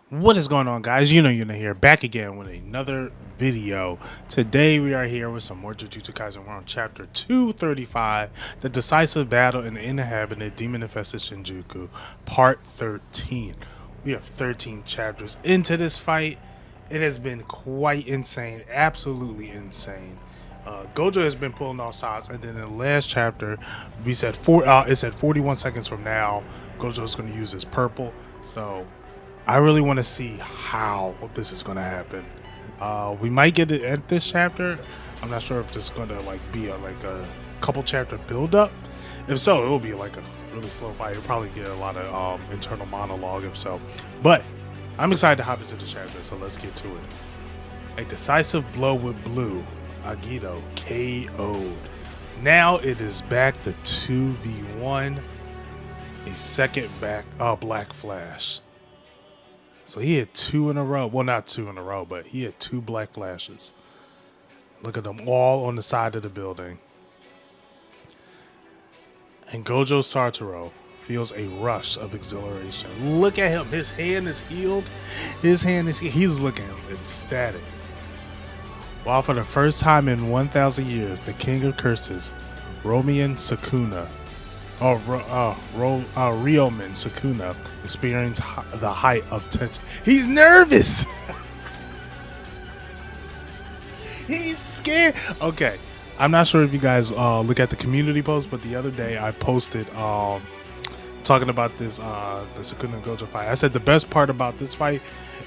What is going on, guys? You know here, back again with another video. Today we are here with some more Jujutsu Kaisen. We're on chapter 235, the decisive battle in the inhabited demon-infested Shinjuku, part 13. We have 13 chapters into this fight. It has been quite insane, absolutely insane. Gojo has been pulling all stops, and then in the last chapter, we said it said 41 seconds from now, Gojo is going to use his purple. So I really want to see how this is going to happen. We might get it at this chapter. I'm not sure if this is going to be a couple chapter build up. If so, it will be like a really slow fight. You'll probably get a lot of internal monologue if so. But I'm excited to hop into the chapter, so let's get to it. A decisive blow with blue. Agito KO'd. Now it is back to 2v1. A second Black Flash. So he had two in a row. Well, not two in a row, but he had two black flashes. Look at them all on the side of the building. And Gojo Satoru feels a rush of exhilaration. Look at him. His hand is healed. He's looking ecstatic. While for the first time in 1,000 years, the king of curses, Ryomen Sukuna, experienced the height of tension. He's nervous. He's scared. Okay, I'm not sure if you guys look at the community post, but the other day I posted talking about this the Sukuna and Gojo fight. I said the best part about this fight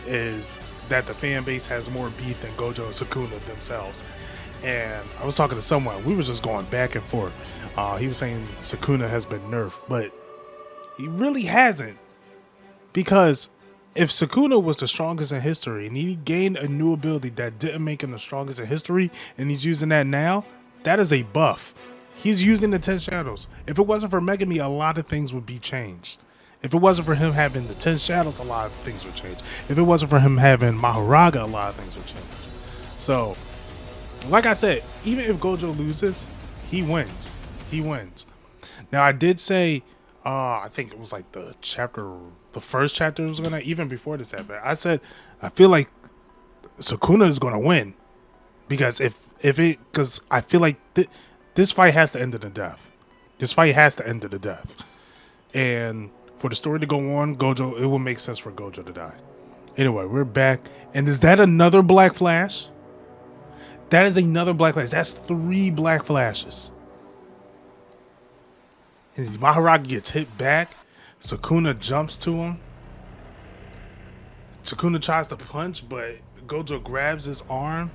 is that the fan base has more beef than Gojo and Sukuna themselves. And I was talking to someone. We were just going back and forth. He was saying Sukuna has been nerfed, but he really hasn't. Because if Sukuna was the strongest in history and he gained a new ability that didn't make him the strongest in history and he's using that now, that is a buff. He's using the 10 shadows. If it wasn't for Megami, a lot of things would be changed. If it wasn't for him having the 10 shadows, a lot of things would change. If it wasn't for him having Maharaga, a lot of things would change. So, like I said, even if Gojo loses, he wins. He wins. Now, I did say, I think it was like the first chapter was gonna, even before this happened, I said, I feel like Sukuna is gonna win. Because because I feel like this fight has to end in the death. This fight has to end in the death. And for the story to go on, Gojo, it will make sense for Gojo to die. Anyway, we're back. And is that another Black Flash? That is another Black Flash. That's 3 Black Flashes. And Maharaga gets hit back. Sukuna jumps to him. Sukuna tries to punch, but Gojo grabs his arm.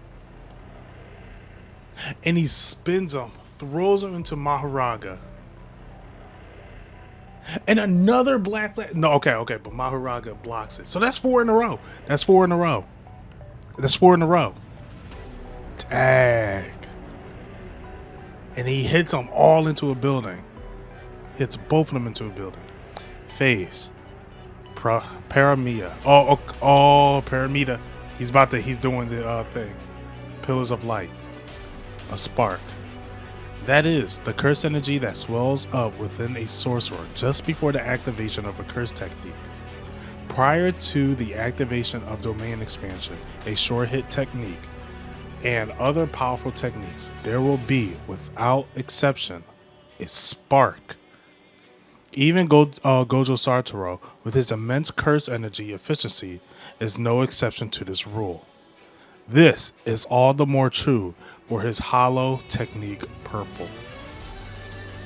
And he spins him, throws him into Maharaga. And another Black Flash. No, okay, but Maharaga blocks it. So that's 4 in a row. That's 4 in a row. Tag. And he hits them all into a building. Hits both of them into a building. Phase. Paramita. Oh, Paramita. He's doing the thing. Pillars of Light. A spark. That is the curse energy that swells up within a sorcerer just before the activation of a curse technique. Prior to the activation of domain expansion, a short hit technique, and other powerful techniques, there will be, without exception, a spark. Even Gojo Satoru, with his immense curse energy efficiency, is no exception to this rule. This is all the more true for his hollow technique purple.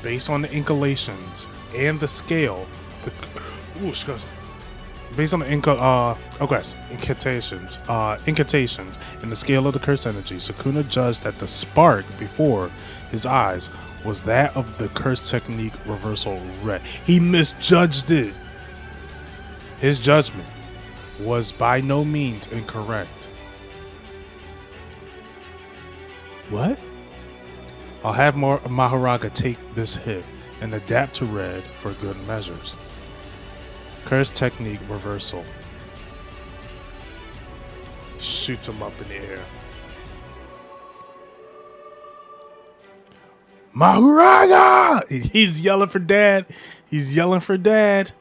Based on the inclinations and the scale, based on the incantations and the scale of the curse energy, Sukuna judged that the spark before his eyes was that of the curse technique reversal red. He misjudged it. His judgment was by no means incorrect. What? I'll have Maharaga take this hit and adapt to red for good measures. Curse technique reversal. Shoots him up in the air. Maharaga! He's yelling for dad. He's yelling for dad.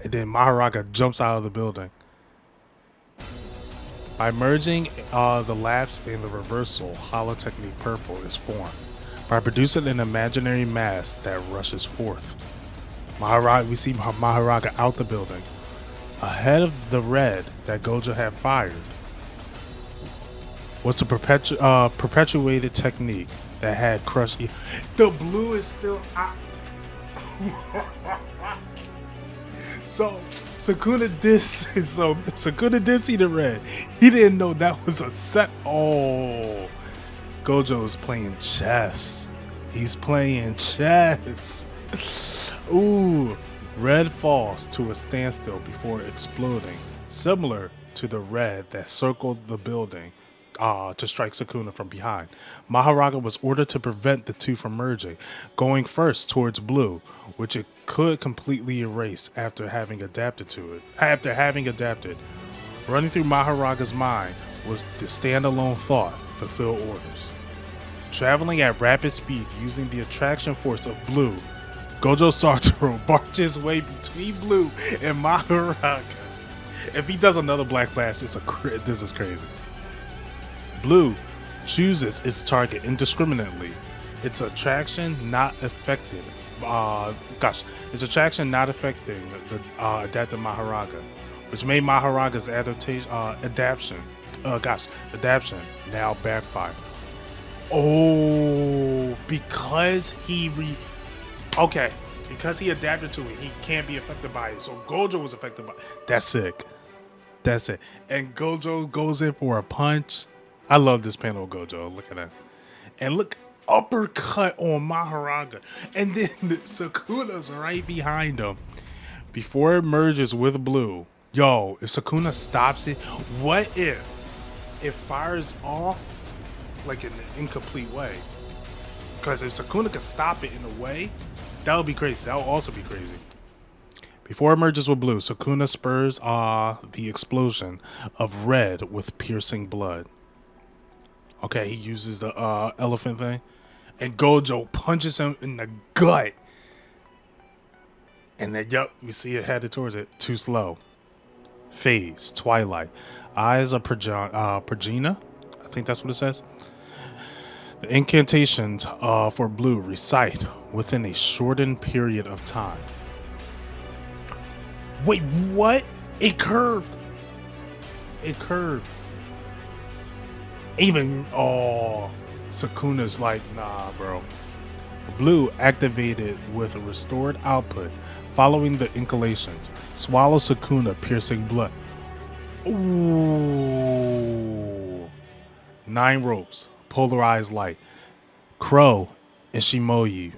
And then Maharaga jumps out of the building. By merging the lapse and the reversal, Hollow Technique Purple is formed. By producing an imaginary mass that rushes forth. We see Maharaga out the building. Ahead of the red that Gojo had fired was a perpetuated technique that had crushed. The blue is still out. So Sukuna did see the red. He didn't know that was a set. Oh, Gojo is playing chess. He's playing chess. Ooh, red falls to a standstill before exploding, similar to the red that circled the building to strike Sukuna from behind. Maharaga was ordered to prevent the two from merging, going first towards blue, which it could completely erase after having adapted to it. Running through Maharaga's mind was the standalone thought, fulfill orders. Traveling at rapid speed using the attraction force of blue, Gojo Satoru barged his way between blue and Maharaga. If he does another black flash, this is crazy. Blue chooses its target indiscriminately. Its attraction not affected. Its attraction not affecting the adapted Maharaga, which made Maharaga's adaptation now backfire. Oh, because he adapted to it, he can't be affected by it. So Gojo was affected by it. That's sick. That's it. And Gojo goes in for a punch. I love this panel of Gojo. Look at that. And look, uppercut on Maharaga. And then Sukuna's right behind him. Before it merges with blue. Yo, if Sukuna stops it, what if it fires off like in an incomplete way? Because if Sukuna could stop it in a way, that would be crazy. That would also be crazy. Before it merges with blue, Sukuna spurs the explosion of red with piercing blood. Okay, he uses the elephant thing. And Gojo punches him in the gut. And then, we see it headed towards it. Too slow. Phase, twilight. Eyes of Progena. I think that's what it says. The incantations for blue recite within a shortened period of time. Wait, what? It curved. It curved. Even, Sukuna's like, nah, bro. Blue activated with a restored output following the incantations. Swallow Sukuna, piercing blood. Ooh. 9 ropes. Polarized light. Crow and Shimoyu.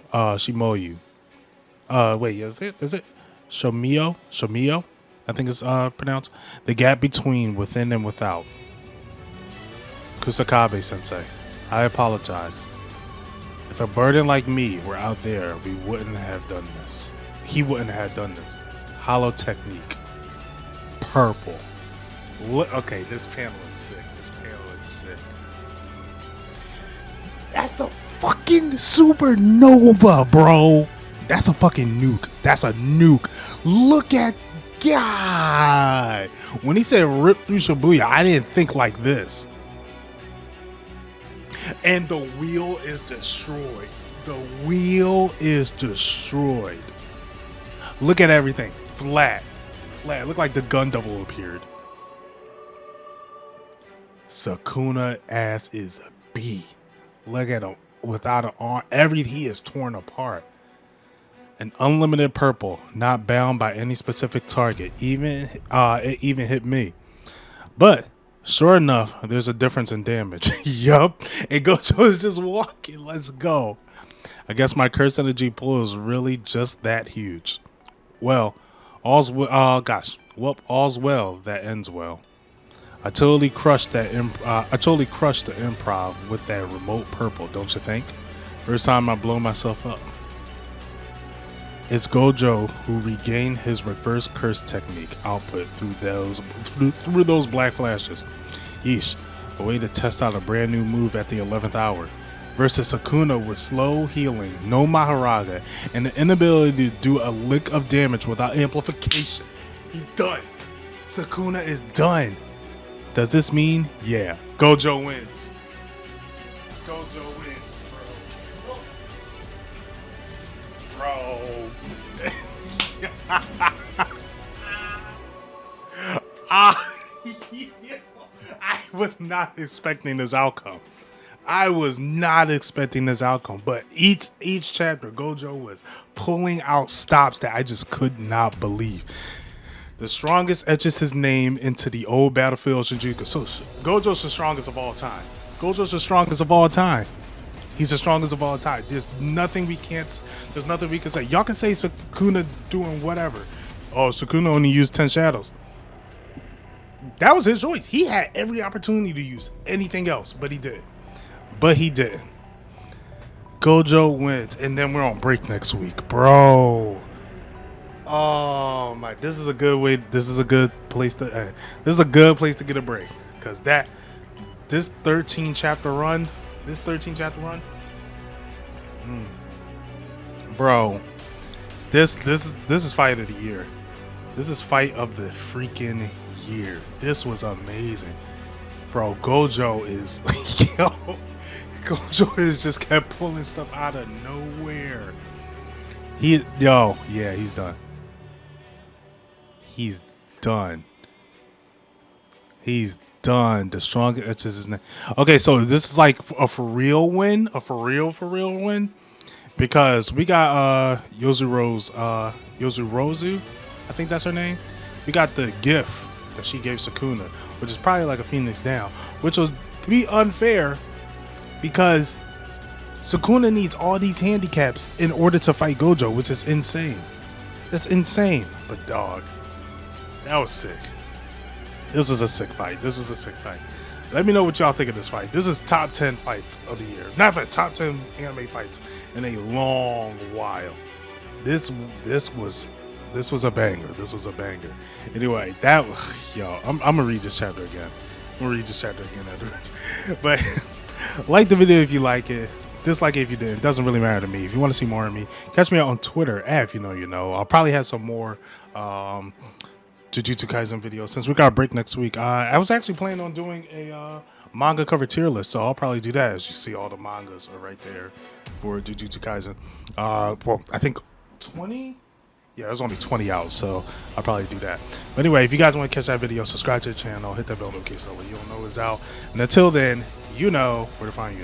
Wait, is it? Shomio? I think it's pronounced. The gap between within and without. Kusakabe sensei, I apologize. If a burden like me were out there, we wouldn't have done this. He wouldn't have done this. Hollow Technique. Purple. Okay, this panel is sick. That's a fucking supernova, bro. That's a fucking nuke. That's a nuke. Look at God. When he said rip through Shibuya, I didn't think like this. And the wheel is destroyed. Look at everything. Flat. Look like the gun double appeared. Sukuna ass is a B. Look at him. Without an arm. He is torn apart. An unlimited purple. Not bound by any specific target. It even hit me. But sure enough, there's a difference in damage. Yup. And Gojo is just walking. Let's go. I guess my curse energy pool is really just that huge. Well, all's well that ends well. I totally crushed the improv with that remote purple, don't you think? First time I blow myself up. It's Gojo who regained his reverse curse technique output through those black flashes. Yeesh, a way to test out a brand new move at the 11th hour. Versus Sukuna with slow healing, no Maharaga, and the inability to do a lick of damage without amplification. He's done. Sukuna is done. Does this mean? Yeah. Gojo wins. Gojo wins, bro. I was not expecting this outcome. But each chapter, Gojo was pulling out stops that I just could not believe. The strongest etches his name into the old battlefield Shinjuku. So Gojo's the strongest of all time. He's the strongest of all time. There's nothing we can say. Y'all can say Sukuna doing whatever. Oh, Sukuna only used 10 shadows. That was his choice. He had every opportunity to use anything else, but he didn't. Gojo wins, and then we're on break next week, bro. Oh my! This is a good place to get a break, because this 13 chapter run, bro. This is fight of the year. This is fight of the freaking year. This was amazing, bro. Gojo is Gojo is just kept pulling stuff out of nowhere. He's done. He's done. The strongest etches his name. Okay, so this is like a for real win, because we got Yozurozu, I think that's her name. We got the gift that she gave Sukuna, which is probably like a phoenix down, which will be unfair because Sukuna needs all these handicaps in order to fight Gojo, which is insane. That's insane. But dog, that was sick. This was a sick fight. Let me know what y'all think of this fight. This is top 10 fights of the year. Not for top 10 anime fights in a long while. This was a banger. Anyway, I'm gonna read this chapter again. Afterwards. But like the video if you like it. Dislike it if you didn't. Doesn't really matter to me. If you want to see more of me, catch me out on Twitter at IfYouKnowYuno. I'll probably have some more Jujutsu Kaisen videos since we got a break next week. I was actually planning on doing a manga cover tier list, so I'll probably do that. As you see, all the mangas are right there for Jujutsu Kaisen. Well, I think 20. Yeah, there's only 20 out, so I'll probably do that. But anyway, if you guys want to catch that video, subscribe to the channel, hit that bell notification so you don't know it's out. And until then, you know where to find